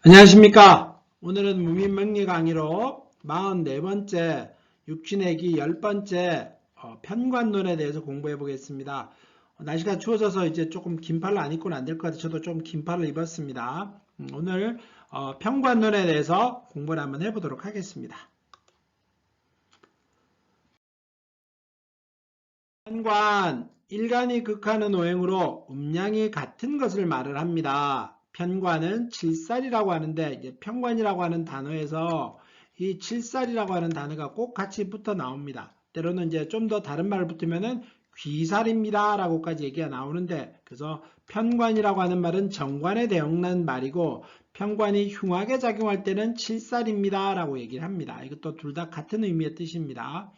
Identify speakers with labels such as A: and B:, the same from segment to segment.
A: 안녕하십니까. 오늘은 무민명리 강의로 44번째 육지내기 10번째 편관론에 대해서 공부해 보겠습니다. 날씨가 추워져서 이제 조금 긴팔을 안 입고는 안 될 것 같아요. 저도 좀 긴팔을 입었습니다. 오늘 편관론에 대해서 공부를 한번 해보도록 하겠습니다. 편관, 일간이 극하는 오행으로 음량이 같은 것을 말을 합니다. 편관은 칠살이라고 하는데 이제 편관이라고 하는 단어에서 이 칠살이라고 하는 단어가 꼭 같이 붙어 나옵니다. 때로는 이제 좀 더 다른 말을 붙으면은 귀살입니다 라고까지 얘기가 나오는데, 그래서 편관이라고 하는 말은 정관에 대응한 말이고 편관이 흉하게 작용할 때는 칠살입니다 라고 얘기를 합니다. 이것도 둘 다 같은 의미의 뜻입니다.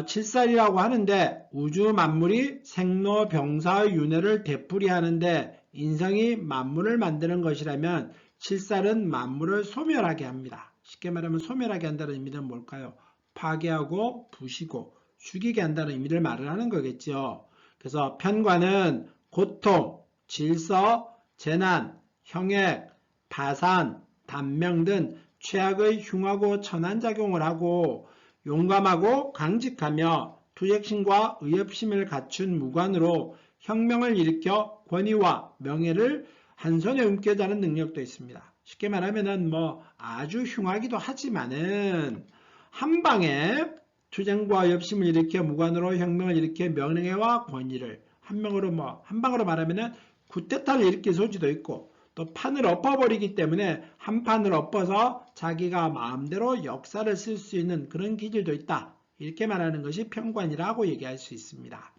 A: 칠살이라고 하는데 우주 만물이 생로병사의 윤회를 되풀이하는데 인성이 만물을 만드는 것이라면 칠살은 만물을 소멸하게 합니다. 쉽게 말하면 소멸하게 한다는 의미는 뭘까요? 파괴하고 부시고 죽이게 한다는 의미를 말을 하는 거겠죠. 그래서 편관은 고통, 질서, 재난, 형액, 파산, 단명 등 최악의 흉하고 천한작용을 하고 용감하고 강직하며 투쟁심과 의협심을 갖춘 무관으로 혁명을 일으켜 권위와 명예를 한 손에 움켜쥐는 능력도 있습니다. 쉽게 말하면은 아주 흉하기도 하지만은 한 방에 투쟁과 의협심을 일으켜 무관으로 혁명을 일으켜 명예와 권위를 한 방으로 말하면은 쿠데타를 일으킬 소지도 있고 또 판을 엎어버리기 때문에 한 판을 엎어서 자기가 마음대로 역사를 쓸 수 있는 그런 기질도 있다. 이렇게 말하는 것이 편관이라고 얘기할 수 있습니다.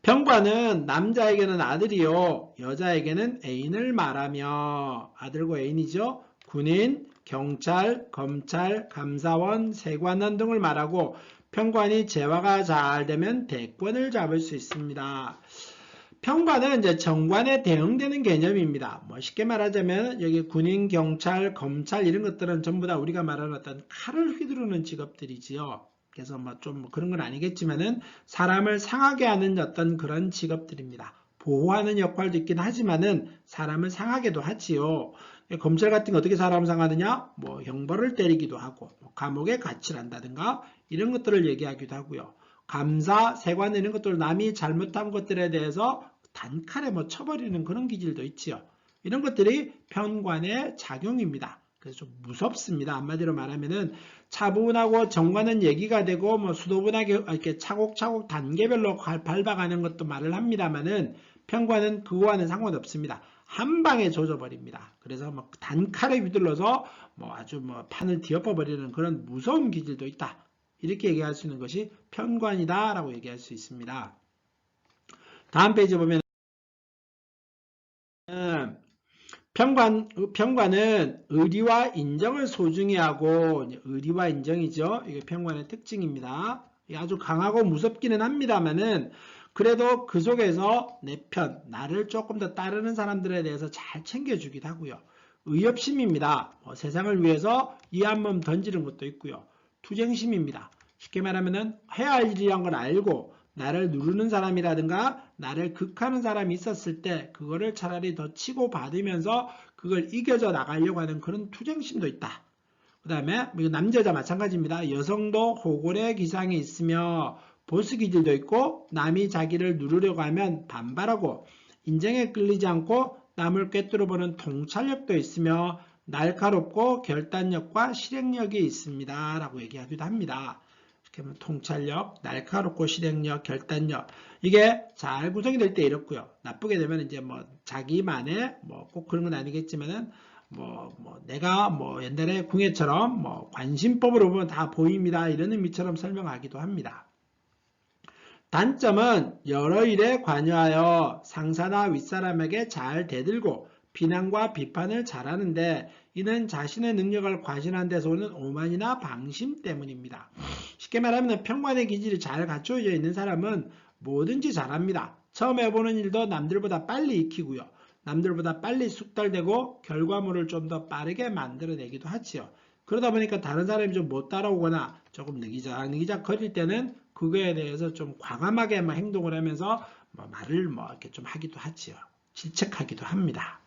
A: 편관은 남자에게는 아들이요, 여자에게는 애인을 말하며, 아들과 애인이죠. 군인, 경찰, 검찰, 감사원, 세관원 등을 말하고 편관이 재화가 잘 되면 대권을 잡을 수 있습니다. 편관은 이제 정관에 대응되는 개념입니다. 쉽게 말하자면 여기 군인, 경찰, 검찰 이런 것들은 전부 다 우리가 말하는 어떤 칼을 휘두르는 직업들이지요. 그래서 좀 그런 건 아니겠지만은 사람을 상하게 하는 어떤 그런 직업들입니다. 보호하는 역할도 있긴 하지만은 사람을 상하게도 하지요. 검찰 같은 게 어떻게 사람을 상하느냐? 형벌을 때리기도 하고 감옥에 갇히를 한다든가 이런 것들을 얘기하기도 하고요. 감사, 세관 이런 것들 남이 잘못한 것들에 대해서 단칼에 쳐버리는 그런 기질도 있지요. 이런 것들이 편관의 작용입니다. 그래서 좀 무섭습니다. 한마디로 말하면은 차분하고 정관은 얘기가 되고 수도분하게 이렇게 차곡차곡 단계별로 밟아가는 것도 말을 합니다만은 편관은 그거와는 상관없습니다. 한 방에 조져버립니다. 그래서 단칼에 휘둘러서 아주 판을 뒤엎어버리는 그런 무서운 기질도 있다. 이렇게 얘기할 수 있는 것이 편관이다 라고 얘기할 수 있습니다. 다음 페이지 보면 편관은 의리와 인정을 소중히 하고, 의리와 인정이죠. 이게 편관의 특징입니다. 아주 강하고 무섭기는 합니다만은 그래도 그 속에서 내 편, 나를 조금 더 따르는 사람들에 대해서 잘 챙겨주기도 하고요. 의협심입니다. 세상을 위해서 이 한 몸 던지는 것도 있고요. 투쟁심입니다. 쉽게 말하면은 해야 할 일이란 걸 알고 나를 누르는 사람이라든가 나를 극하는 사람이 있었을 때 그거를 차라리 더 치고 받으면서 그걸 이겨져 나가려고 하는 그런 투쟁심도 있다. 그 다음에 남자 여자 마찬가지입니다. 여성도 호골의 기상이 있으며 보스 기질도 있고 남이 자기를 누르려고 하면 반발하고 인정에 끌리지 않고 남을 꿰뚫어보는 통찰력도 있으며 날카롭고 결단력과 실행력이 있습니다. 라고 얘기하기도 합니다. 통찰력, 날카롭고 실행력, 결단력 이게 잘 구성이 될 때 이렇고요. 나쁘게 되면 이제 자기만의 꼭 그런 건 아니겠지만은 내가 옛날에 궁예처럼 관심법으로 보면 다 보입니다. 이런 의미처럼 설명하기도 합니다. 단점은 여러 일에 관여하여 상사나 윗사람에게 잘 대들고 비난과 비판을 잘하는데 이는 자신의 능력을 과신한 데서 오는 오만이나 방심 때문입니다. 쉽게 말하면 편관의 기질이 잘 갖춰져 있는 사람은 뭐든지 잘합니다. 처음 해보는 일도 남들보다 빨리 익히고요. 남들보다 빨리 숙달되고 결과물을 좀 더 빠르게 만들어내기도 하지요. 그러다 보니까 다른 사람이 좀 못 따라오거나 조금 느기작 거릴 때는 그거에 대해서 좀 과감하게 행동을 하면서 말을 이렇게 좀 하기도 하지요. 질책하기도 합니다.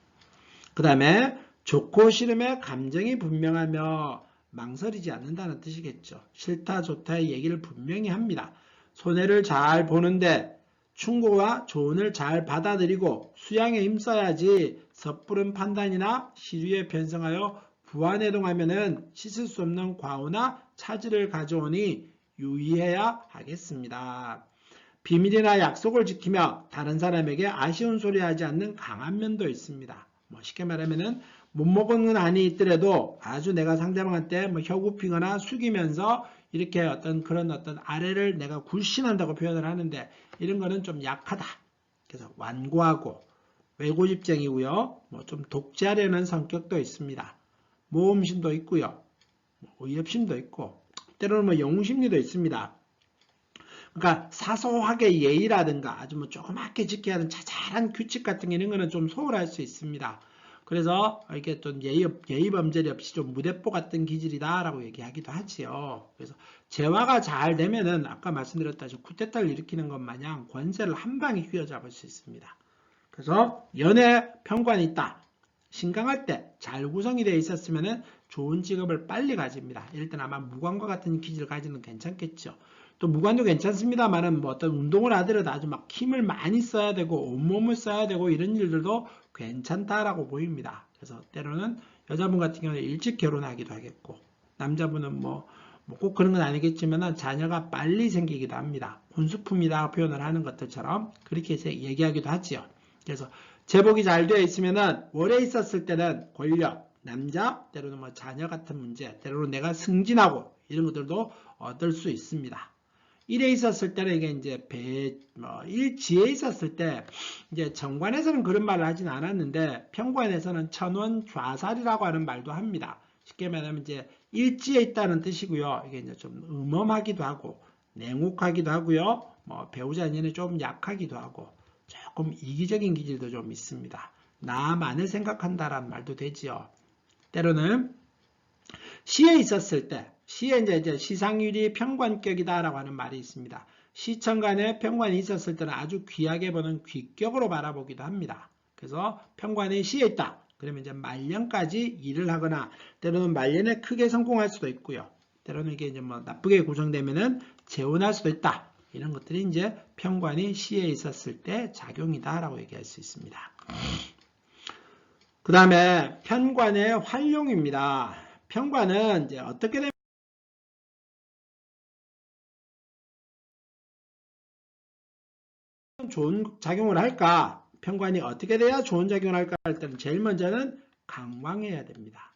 A: 그 다음에 좋고 싫음의 감정이 분명하며 망설이지 않는다는 뜻이겠죠. 싫다 좋다의 얘기를 분명히 합니다. 손해를 잘 보는데 충고와 조언을 잘 받아들이고 수양에 힘써야지 섣부른 판단이나 시류에 편성하여 부안해동하면은 씻을 수 없는 과오나 차질을 가져오니 유의해야 하겠습니다. 비밀이나 약속을 지키며 다른 사람에게 아쉬운 소리 하지 않는 강한 면도 있습니다. 쉽게 말하면은 못 먹은 건 아니 있더라도 아주 내가 상대방한테 혀굽히거나 숙이면서 이렇게 그런 아래를 내가 굴신한다고 표현을 하는데 이런 거는 좀 약하다. 그래서 완고하고 외고집쟁이고요. 좀 독재하려는 성격도 있습니다. 모험심도 있고요. 의협심도 있고 때로는 영웅심리도 있습니다. 그러니까 사소하게 예의라든가 아주 조그맣게 지켜야 하는 자잘한 규칙 같은 이런 거는 좀 소홀할 수 있습니다. 그래서 이게 좀 예의 범절이 없이 좀 무대뽀 같은 기질이다라고 얘기하기도 하지요. 그래서 재화가 잘 되면은 아까 말씀드렸다시피 쿠데타를 일으키는 것 마냥 권세를 한 방에 휘어잡을 수 있습니다. 그래서 연애 편관이 있다. 신강할 때 잘 구성이 되어 있었으면은 좋은 직업을 빨리 가집니다. 이럴 때는 아마 무관과 같은 기질을 가지는 괜찮겠죠. 또 무관도 괜찮습니다만은 어떤 운동을 하더라도 아주 막 힘을 많이 써야 되고 온몸을 써야 되고 이런 일들도 괜찮다라고 보입니다. 그래서 때로는 여자분 같은 경우는 일찍 결혼하기도 하겠고 남자분은 꼭 그런 건 아니겠지만 자녀가 빨리 생기기도 합니다. 혼수품이다 표현을 하는 것들처럼 그렇게 얘기하기도 하지요. 그래서 제복이 잘 되어 있으면은 오래 있었을 때는 권력, 남자, 때로는 자녀 같은 문제, 때로는 내가 승진하고 이런 것들도 얻을 수 있습니다. 일에 있었을 때는 이게 이제 일지에 있었을 때 이제 정관에서는 그런 말을 하진 않았는데 평관에서는 천원좌살이라고 하는 말도 합니다. 쉽게 말하면 이제 일지에 있다는 뜻이고요. 이게 이제 좀 음험하기도 하고 냉혹하기도 하고요. 배우자 인연이 좀 약하기도 하고 조금 이기적인 기질도 좀 있습니다. 나만을 생각한다라는 말도 되지요. 때로는 시에 있었을 때 시에 이제 시상률이 평관격이다라고 하는 말이 있습니다. 시천간에 평관이 있었을 때는 아주 귀하게 보는 귀격으로 바라보기도 합니다. 그래서 평관이 시에 있다. 그러면 이제 말년까지 일을 하거나 때로는 말년에 크게 성공할 수도 있고요. 때로는 이게 이제 나쁘게 구성되면은 재혼할 수도 있다. 이런 것들이 이제 평관이 시에 있었을 때 작용이다라고 얘기할 수 있습니다. 그 다음에 편관의 활용입니다. 편관은 이제 어떻게 되면 좋은 작용을 할까? 편관이 어떻게 돼야 좋은 작용을 할까 할 때는 제일 먼저는 강왕해야 됩니다.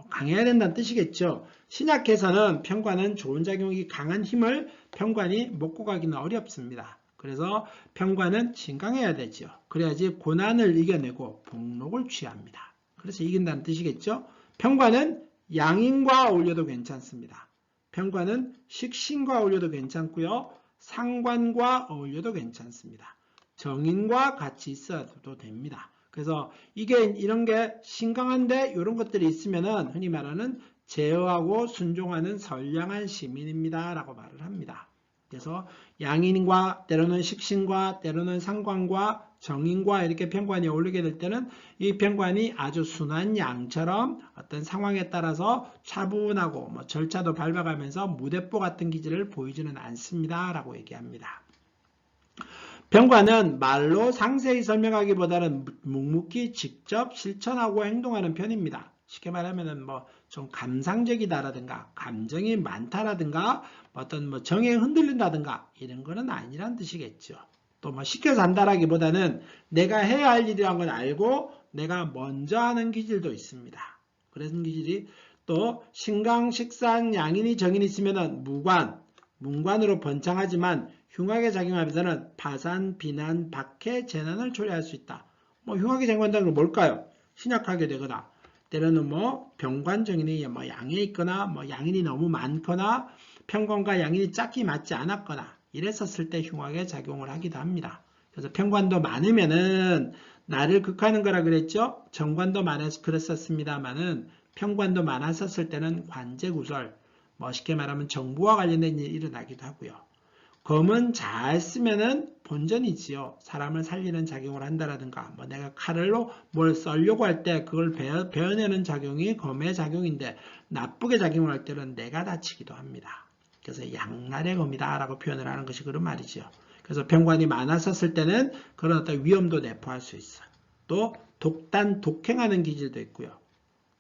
A: 강해야 된다는 뜻이겠죠. 신약에서는 편관은 좋은 작용이 강한 힘을 편관이 먹고 가기는 어렵습니다. 그래서 편관은 신강해야 되죠. 그래야지 고난을 이겨내고 복록을 취합니다. 그래서 이긴다는 뜻이겠죠. 편관은 양인과 어울려도 괜찮습니다. 편관은 식신과 어울려도 괜찮고요. 상관과 어울려도 괜찮습니다. 정인과 같이 있어도 됩니다. 그래서 이게 이런 게 신강한데 이런 것들이 있으면은 흔히 말하는 제어하고 순종하는 선량한 시민입니다. 라고 말을 합니다. 그래서 양인과 때로는 식신과 때로는 상관과 정인과 이렇게 편관이 어울리게 될 때는 이 편관이 아주 순한 양처럼 어떤 상황에 따라서 차분하고 절차도 밟아가면서 무대뽀 같은 기질을 보이지는 않습니다. 라고 얘기합니다. 편관은 말로 상세히 설명하기보다는 묵묵히 직접 실천하고 행동하는 편입니다. 쉽게 말하면 좀 감상적이다라든가 감정이 많다라든가 어떤 정에 흔들린다든가 이런 거는 아니란 뜻이겠죠. 또 시켜서 한다라기보다는 내가 해야 할 일이란 걸 알고 내가 먼저 하는 기질도 있습니다. 그런 기질이 또 신강, 식상, 양인이 정인이 있으면 문관으로 번창하지만 흉하게 작용하면서는 파산, 비난, 박해, 재난을 초래할 수 있다. 흉하게 작용한다는 건 뭘까요? 신약하게 되거나 때로는 병관정인이 양에 있거나 양인이 너무 많거나 편관과 양인이 짝이 맞지 않았거나 이랬었을 때 흉하게 작용을 하기도 합니다. 그래서 편관도 많으면은 나를 극하는 거라 그랬죠? 정관도 많아서 그랬었습니다만은 편관도 많았었을 때는 관제구설, 쉽게 말하면 정부와 관련된 일이 일어나기도 하고요. 검은 잘 쓰면은 본전이지요. 사람을 살리는 작용을 한다라든가, 뭐 내가 칼로 뭘 썰려고 할 때 그걸 베어내는 작용이 검의 작용인데, 나쁘게 작용을 할 때는 내가 다치기도 합니다. 그래서 양날의 검이다라고 표현을 하는 것이 그런 말이죠. 그래서 병관이 많았었을 때는 그런 어떤 위험도 내포할 수 있어요. 또 독행하는 기질도 있고요.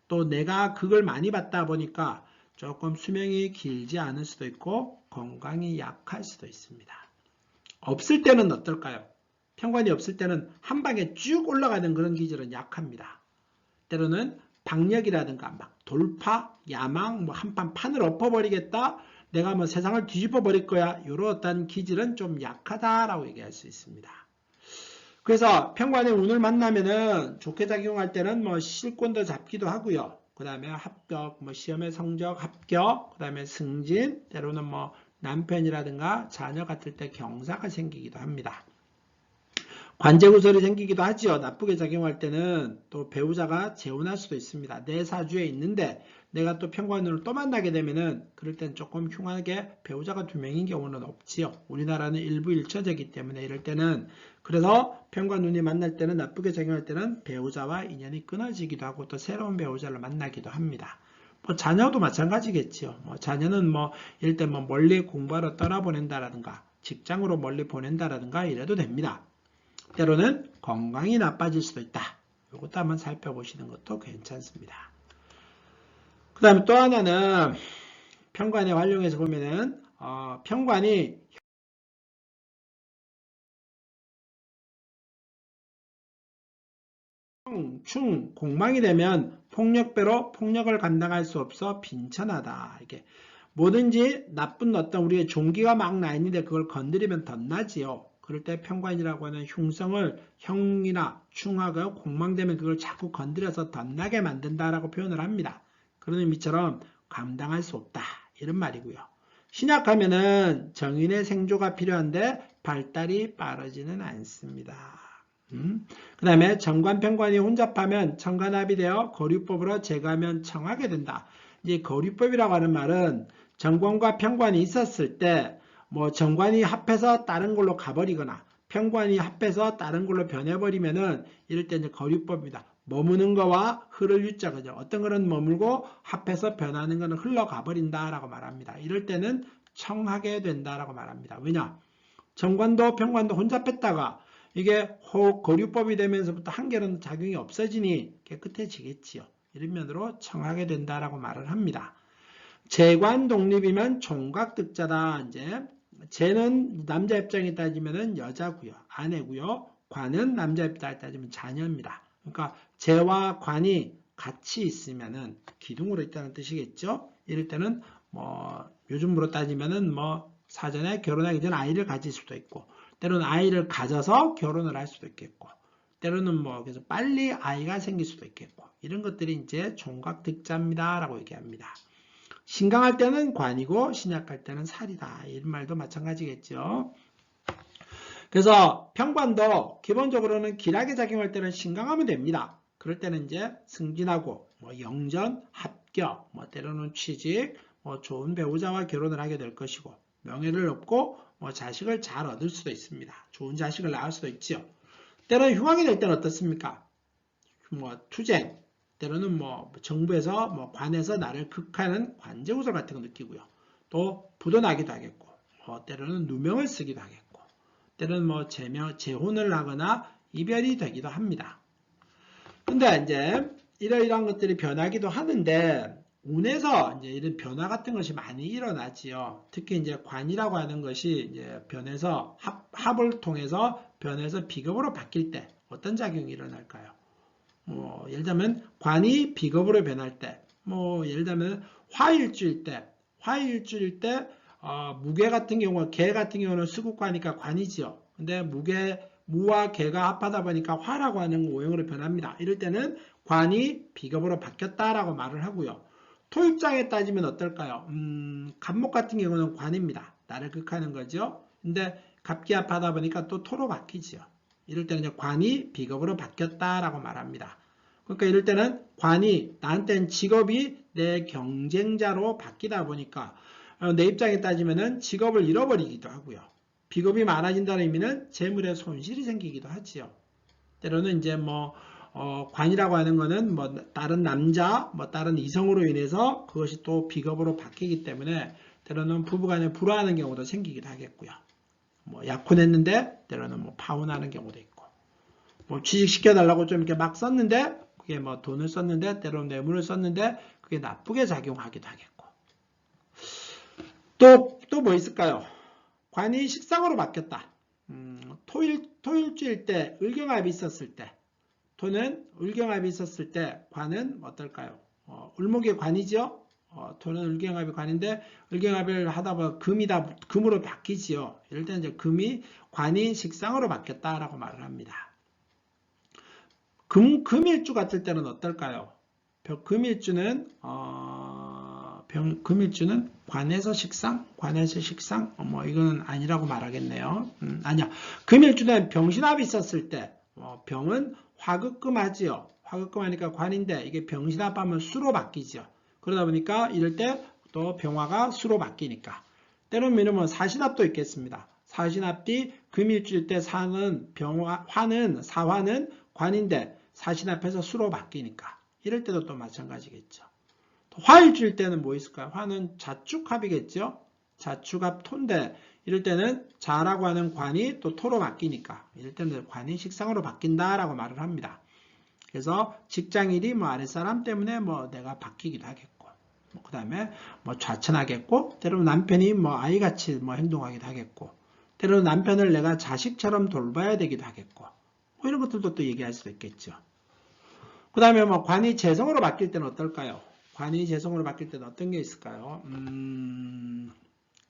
A: 또 내가 그걸 많이 받다 보니까 조금 수명이 길지 않을 수도 있고 건강이 약할 수도 있습니다. 없을 때는 어떨까요? 편관이 없을 때는 한 방에 쭉 올라가는 그런 기질은 약합니다. 때로는 박력이라든가 막 돌파, 야망, 뭐 한판 판을 엎어버리겠다, 내가 뭐 세상을 뒤집어 버릴 거야, 이런 어떤 기질은 좀 약하다라고 얘기할 수 있습니다. 그래서 편관의 운을 만나면은 좋게 작용할 때는 뭐 실권도 잡기도 하고요. 그 다음에 합격, 뭐 시험의 성적 합격, 그 다음에 승진, 때로는 뭐 남편이라든가 자녀 같을 때 경사가 생기기도 합니다. 관제구설이 생기기도 하지요. 나쁘게 작용할 때는 또 배우자가 재혼할 수도 있습니다. 내 사주에 있는데 내가 또 편관운을 또 만나게 되면은 그럴 땐 조금 흉하게 배우자가 2명인 경우는 없지요. 우리나라는 일부일처제이기 때문에 이럴 때는, 그래서 편관운이 만날 때는, 나쁘게 작용할 때는 배우자와 인연이 끊어지기도 하고 또 새로운 배우자를 만나기도 합니다. 뭐 자녀도 마찬가지겠지요. 뭐 자녀는 뭐 이럴 때 뭐 멀리 공부하러 떠나보낸다라든가 직장으로 멀리 보낸다라든가 이래도 됩니다. 때로는 건강이 나빠질 수도 있다. 이것도 한번 살펴보시는 것도 괜찮습니다. 그 다음에 또 하나는 편관에 활용해서 보면은 편관이 충, 공망이 되면 폭력배로 폭력을 감당할 수 없어 빈천하다. 이게 뭐든지 나쁜 어떤 우리의 종기가 막 나 있는데 그걸 건드리면 덧나지요. 그럴 때 편관이라고 하는 흉성을 형이나 충하가 공망되면 그걸 자꾸 건드려서 덧나게 만든다라고 표현을 합니다. 그런 의미처럼 감당할 수 없다. 이런 말이고요. 신약하면은 정인의 생조가 필요한데 발달이 빠르지는 않습니다. 그 다음에 정관편관이 혼잡하면 청관합이 되어 거류법으로 제거하면 청하게 된다. 이제 거류법이라고 하는 말은 정관과 편관이 있었을 때 뭐 정관이 합해서 다른 걸로 가버리거나 편관이 합해서 다른 걸로 변해버리면은 이럴 때 이제 거류법입니다. 머무는 거와 흐를 유자, 그죠? 어떤 거는 머물고 합해서 변하는 거는 흘러가 버린다라고 말합니다. 이럴 때는 청하게 된다라고 말합니다. 왜냐? 정관도 편관도 혼잡했다가 이게 거류법이 되면서부터 한계는 작용이 없어지니 깨끗해지겠지요. 이런 면으로 청하게 된다라고 말을 합니다. 재관 독립이면 총각득자다. 이제 재는 남자 입장에 따지면 여자고요, 아내고요. 관은 남자 입장에 따지면 자녀입니다. 그러니까 재와 관이 같이 있으면은 기둥으로 있다는 뜻이겠죠. 이럴 때는 뭐 요즘으로 따지면은 뭐 사전에 결혼하기 전에 아이를 가질 수도 있고, 때로는 아이를 가져서 결혼을 할 수도 있겠고, 때로는 뭐 그래서 빨리 아이가 생길 수도 있겠고, 이런 것들이 이제 총각득자입니다라고 얘기합니다. 신강할 때는 관이고 신약할 때는 살이다. 이런 말도 마찬가지겠죠. 그래서 편관도 기본적으로는 길하게 작용할 때는 신강하면 됩니다. 그럴 때는 이제 승진하고 뭐 영전, 합격, 뭐 때로는 취직, 뭐 좋은 배우자와 결혼을 하게 될 것이고, 명예를 얻고 뭐 자식을 잘 얻을 수도 있습니다. 좋은 자식을 낳을 수도 있지요. 때로는 흉악이 될 때는 어떻습니까? 뭐 투쟁, 때로는 뭐 정부에서 뭐 관에서 나를 극하는 관제구설 같은 거 느끼고요. 또 부도 나기도 하겠고, 때로는 누명을 쓰기도 하겠고, 때로는 뭐 재혼을 하거나 이별이 되기도 합니다. 근데 이제 이러이러한 것들이 변하기도 하는데 운에서 이제 이런 변화 같은 것이 많이 일어나지요. 특히 이제 관이라고 하는 것이 이제 변해서 합을 통해서 변해서 비겁으로 바뀔 때 어떤 작용이 일어날까요? 뭐 예를 들면 관이 비겁으로 변할 때, 뭐 예를 들면 화일주일 때 무게 같은 경우, 개 같은 경우는 수국과니까 관이지요. 근데 무와 개가 합하다 보니까 화라고 하는 오형으로 변합니다. 이럴 때는 관이 비겁으로 바뀌었다라고 말을 하고요. 토 입장에 따지면 어떨까요? 갑목 같은 경우는 관입니다. 나를 극하는 거죠. 근데 갑기합하다 보니까 또 토로 바뀌지요. 이럴 때는 이제 관이 비겁으로 바뀌었다라고 말합니다. 그러니까 이럴 때는 관이 나한테는 직업이 내 경쟁자로 바뀌다 보니까 내 입장에 따지면은 직업을 잃어버리기도 하고요. 비겁이 많아진다는 의미는 재물에 손실이 생기기도 하지요. 때로는 이제 관이라고 하는 거는 다른 남자, 다른 이성으로 인해서 그것이 또 비겁으로 바뀌기 때문에 때로는 부부간에 불화하는 경우도 생기기도 하겠고요. 약혼했는데 때로는 파혼하는 경우도 있고, 취직시켜달라고 좀 이렇게 막 썼는데 그게 돈을 썼는데 때로는 뇌물을 썼는데 그게 나쁘게 작용하기도 하겠고. 또 뭐 있을까요? 관이 식상으로 바뀌었다. 토일주일 때 을경합이 있었을 때, 토는 을경합이 있었을 때 관은 어떨까요? 을목의 관이죠. 토는 을경합이 관인데 을경합을 하다 보면 금으로 바뀌지요. 이럴 때는 이제 관이 식상으로 바뀌었다라고 말을 합니다. 금일주 같을 때는 어떨까요? 금일주는 관에서 식상? 이건 아니라고 말하겠네요. 아니야. 금일주는 병신합이 있었을 때, 병은 화극금하지요. 화극금하니까 관인데, 이게 병신합하면 수로 바뀌죠. 그러다 보니까 이럴 때 또 병화가 수로 바뀌니까. 때로는 사신합도 있겠습니다. 사신합이 금일주일 때 사화는 관인데, 사신합에서 수로 바뀌니까. 이럴 때도 또 마찬가지겠죠. 화일주일 때는 뭐 있을까요? 화는 자축합이겠죠? 자축합 토인데 이럴 때는 자라고 하는 관이 또 토로 바뀌니까 이럴 때는 관이 식상으로 바뀐다라고 말을 합니다. 그래서 직장일이 아랫사람 때문에 내가 바뀌기도 하겠고 그 다음에 좌천하겠고 때로는 남편이 아이같이 행동하기도 하겠고 때로는 남편을 내가 자식처럼 돌봐야 되기도 하겠고 이런 것들도 또 얘기할 수도 있겠죠. 그 다음에 관이 재성으로 바뀔 때는 어떨까요? 관이 재성으로 바뀔 때는 어떤 게 있을까요?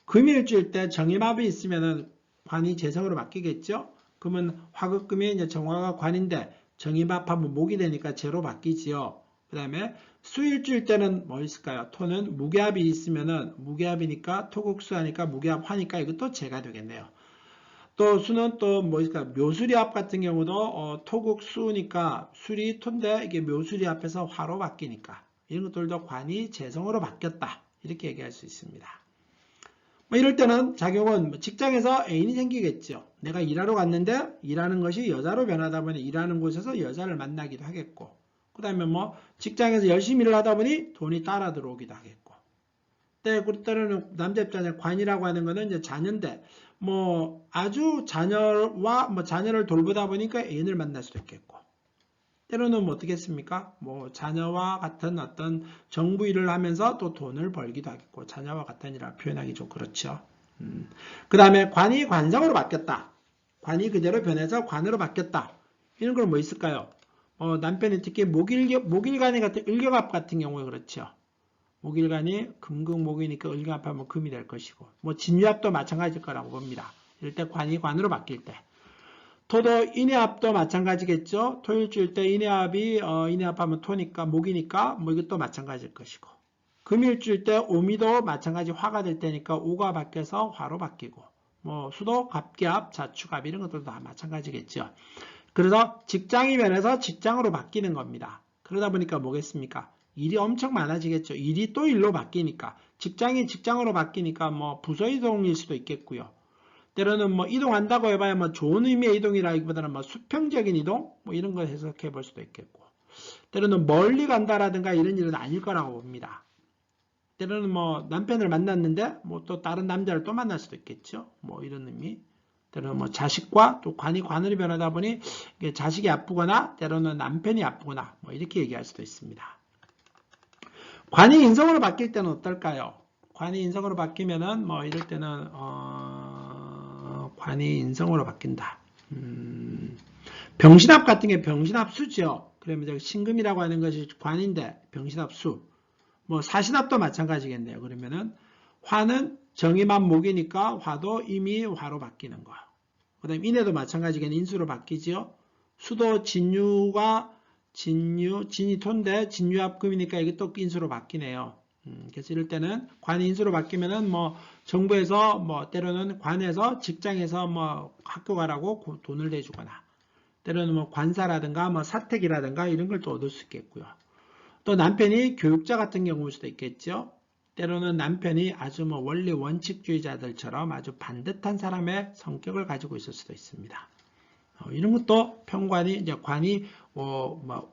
A: 금일주일 때 정임합이 있으면은 관이 재성으로 바뀌겠죠? 그러면 화극금이 이제 정화가 관인데 정임합하면 목이 되니까 재로 바뀌지요. 그 다음에 수일주일 때는 뭐 있을까요? 토는 무게합이 있으면은 무게합이니까 토국수하니까 무게합하니까 이것도 재가 되겠네요. 또 수는 또 뭐 있을까? 묘수리합 같은 경우도 토국수니까 수리 토인데 이게 묘수리합에서 화로 바뀌니까 이런 것들도 관이 재성으로 바뀌었다 이렇게 얘기할 수 있습니다. 이럴 때는 작용은 직장에서 애인이 생기겠죠. 내가 일하러 갔는데 일하는 것이 여자로 변하다 보니 일하는 곳에서 여자를 만나기도 하겠고 그 다음에 직장에서 열심히 일을 하다 보니 돈이 따라 들어오기도 하겠고 때로는 남자 입장에서 관이라고 하는 것은 이제 자녀인데 아주 자녀를 돌보다 보니까 애인을 만날 수도 있겠고 때로는 어떻게 했습니까? 자녀와 같은 어떤 정부 일을 하면서 또 돈을 벌기도 하겠고 자녀와 같은 일을 표현하기 좀 그렇죠. 그 다음에 관이 관성으로 바뀌었다. 관이 그대로 변해서 관으로 바뀌었다. 이런 건 뭐 있을까요? 남편이 특히 목일간이 같은 을경합 같은 경우에 그렇죠. 목일간이 금극목이니까 을경합하면 금이 될 것이고 진유합도 마찬가지일 거라고 봅니다. 이럴 때 관이 관으로 바뀔 때 토도 인해합도 마찬가지겠죠. 토일주일 때 인해합하면 토니까 목이니까 이것도 마찬가지일 것이고 금일주일 때 오미도 마찬가지 화가 될 때니까 오가 바뀌어서 화로 바뀌고 수도 갑기합, 자축합 이런 것들도 다 마찬가지겠죠. 그래서 직장이 변해서 직장으로 바뀌는 겁니다. 그러다 보니까 뭐겠습니까? 일이 엄청 많아지겠죠. 일이 또 일로 바뀌니까 직장이 직장으로 바뀌니까 부서 이동일 수도 있겠고요. 때로는 이동한다고 해봐야 좋은 의미의 이동이라기보다는 수평적인 이동 이런 걸 해석해 볼 수도 있겠고 때로는 멀리 간다라든가 이런 일은 아닐 거라고 봅니다. 때로는 남편을 만났는데 또 다른 남자를 또 만날 수도 있겠죠. 이런 의미. 때로는 자식과 또 관으로 변하다 보니 자식이 아프거나 때로는 남편이 아프거나 이렇게 얘기할 수도 있습니다. 관이 인성으로 바뀔 때는 어떨까요? 관이 인성으로 바뀌면은 이럴 때는 관이 인성으로 바뀐다. 병신합 같은 게 병신합수죠. 그러면 신금이라고 하는 것이 관인데 병신합수. 사신합도 마찬가지겠네요. 그러면은 화는 정임합 목이니까 화도 이미 화로 바뀌는 거. 그 다음에 인해도 마찬가지겠네. 인수로 바뀌죠. 수도 진이 토인데 진유합금이니까 이게 또 인수로 바뀌네요. 그래서 이럴 때는 관이 인수로 바뀌면은 정부에서 때로는 관에서 직장에서 학교 가라고 돈을 내주거나 때로는 관사라든가 사택이라든가 이런 걸 또 얻을 수 있겠고요. 또 남편이 교육자 같은 경우일 수도 있겠죠. 때로는 남편이 아주 뭐 원리 원칙주의자들처럼 아주 반듯한 사람의 성격을 가지고 있을 수도 있습니다. 이런 것도 편관이 이제 관이 뭐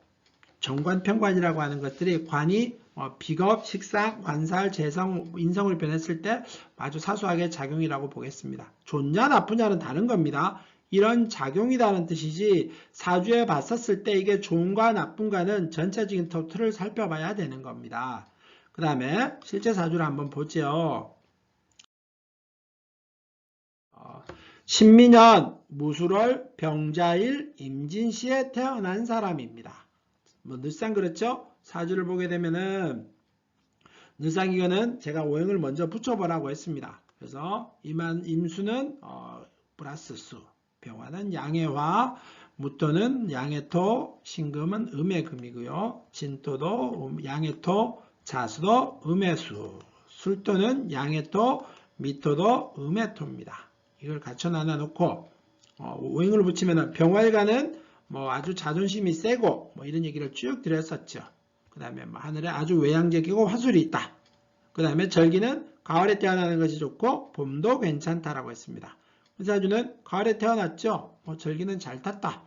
A: 정관 편관이라고 하는 것들이 관이 비겁, 식상, 관살, 재성, 인성을 변했을 때 아주 사소하게 작용이라고 보겠습니다. 좋냐 나쁘냐는 다른 겁니다. 이런 작용이라는 뜻이지 사주에 봤었을 때 이게 좋은가 나쁜가는 전체적인 토트를 살펴봐야 되는 겁니다. 그 다음에 실제 사주를 한번 보죠. 신민년, 무술월, 병자일, 임진시에 태어난 사람입니다. 뭐 늘상 그렇죠? 사주를 보게 되면은 늘상 이거는 제가 오행을 먼저 붙여보라고 했습니다. 그래서 임수는 플러스 수, 병화는 양의 화, 무토는 양의 토, 신금은 음의 금이고요. 진토도 양의 토, 자수도 음의 수, 술토는 양의 토, 미토도 음의 토입니다. 이걸 갖춰 나눠 놓고 오행을 붙이면 병화일간은 뭐 아주 자존심이 세고 뭐 이런 얘기를 쭉 드렸었죠. 그 다음에 뭐 하늘에 아주 외향적이고 화술이 있다. 그 다음에 절기는 가을에 태어나는 것이 좋고 봄도 괜찮다라고 했습니다. 사주는 가을에 태어났죠. 절기는 잘 탔다.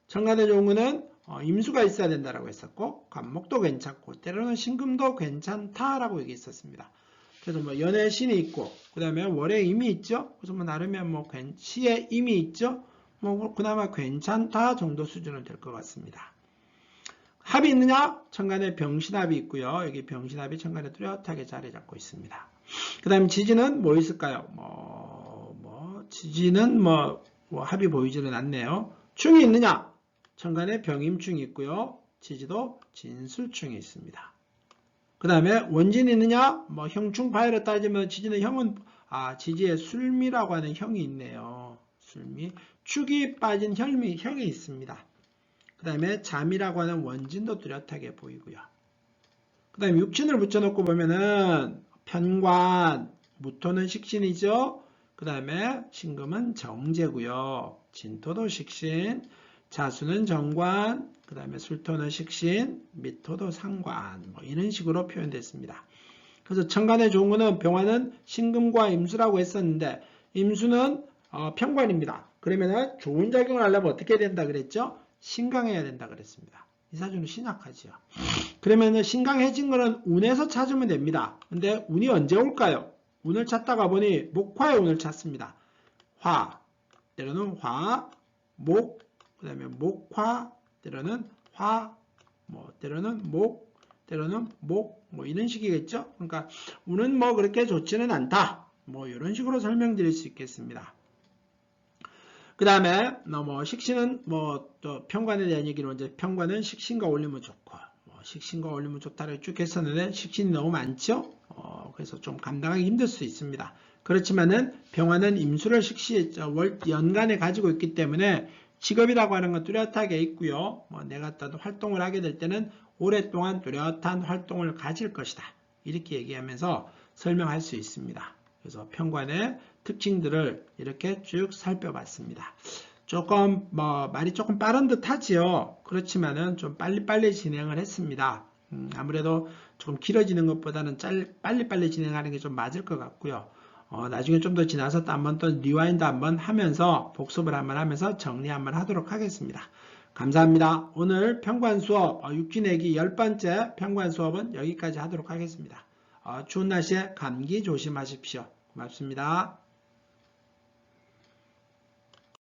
A: 천간에 좋은 거는 임수가 있어야 된다라고 했었고 간목도 괜찮고 때로는 신금도 괜찮다라고 얘기했었습니다. 그래서 뭐 연애의 신이 있고 그 다음에 월에 임이 있죠. 그래서 뭐 나름의 뭐 시에 임이 있죠. 뭐 그나마 괜찮다 정도 수준은 될 것 같습니다. 합이 있느냐? 천간에 병신합이 있고요. 여기 병신합이 천간에 뚜렷하게 자리 잡고 있습니다. 그 다음에 지지는 뭐 있을까요? 지지는 합이 보이지는 않네요. 충이 있느냐? 천간에 병임충이 있고요. 지지도 진술충이 있습니다. 그 다음에 원진이 있느냐? 형충 파열에 따지면 지지는 지지에 술미라고 하는 형이 있네요. 술미. 축이 빠진 형이 있습니다. 그 다음에 잠이라고 하는 원진도 뚜렷하게 보이고요. 그 다음에 육친을 붙여놓고 보면은 편관, 무토는 식신이죠. 그 다음에 신금은 정제고요. 진토도 식신, 자수는 정관, 그 다음에 술토는 식신, 미토도 상관, 뭐 이런 식으로 표현됐습니다. 그래서 천간에 좋은 거는 병화는 신금과 임수라고 했었는데 임수는 편관입니다. 그러면 좋은 작용을 하려면 어떻게 해야 된다 그랬죠? 신강해야 된다 그랬습니다. 이 사주는 신약하죠. 그러면 신강해진 거는 운에서 찾으면 됩니다. 근데 운이 언제 올까요? 운을 찾다가 보니 목화의 운을 찾습니다. 화, 때로는 화, 목, 그 다음에 목화, 때로는 화, 때로는 목, 때로는 목, 이런 식이겠죠? 그러니까 운은 그렇게 좋지는 않다. 이런 식으로 설명드릴 수 있겠습니다. 그 다음에 식신은 또 편관에 대한 얘기로 이제 편관은 식신과 올리면 좋고 식신과 올리면 좋다라고 쭉 했었는데 식신이 너무 많죠. 그래서 좀 감당하기 힘들 수 있습니다. 그렇지만은 병화는 임수를 연간에 가지고 있기 때문에 직업이라고 하는 건 뚜렷하게 있고요. 내가 어떤 활동을 하게 될 때는 오랫동안 뚜렷한 활동을 가질 것이다. 이렇게 얘기하면서 설명할 수 있습니다. 그래서 편관의 특징들을 이렇게 쭉 살펴봤습니다. 조금 말이 조금 빠른 듯 하지요. 그렇지만은 좀 빨리빨리 진행을 했습니다. 아무래도 조금 길어지는 것보다는 빨리빨리 진행하는 게 좀 맞을 것 같고요. 나중에 좀 더 지나서 또 한번 또 리와인드 한번 하면서 복습을 한번 하면서 정리 한번 하도록 하겠습니다. 감사합니다. 오늘 편관 수업 6기 내기 10번째 편관 수업은 여기까지 하도록 하겠습니다. 추운 날씨에 감기 조심하십시오. 고맙습니다.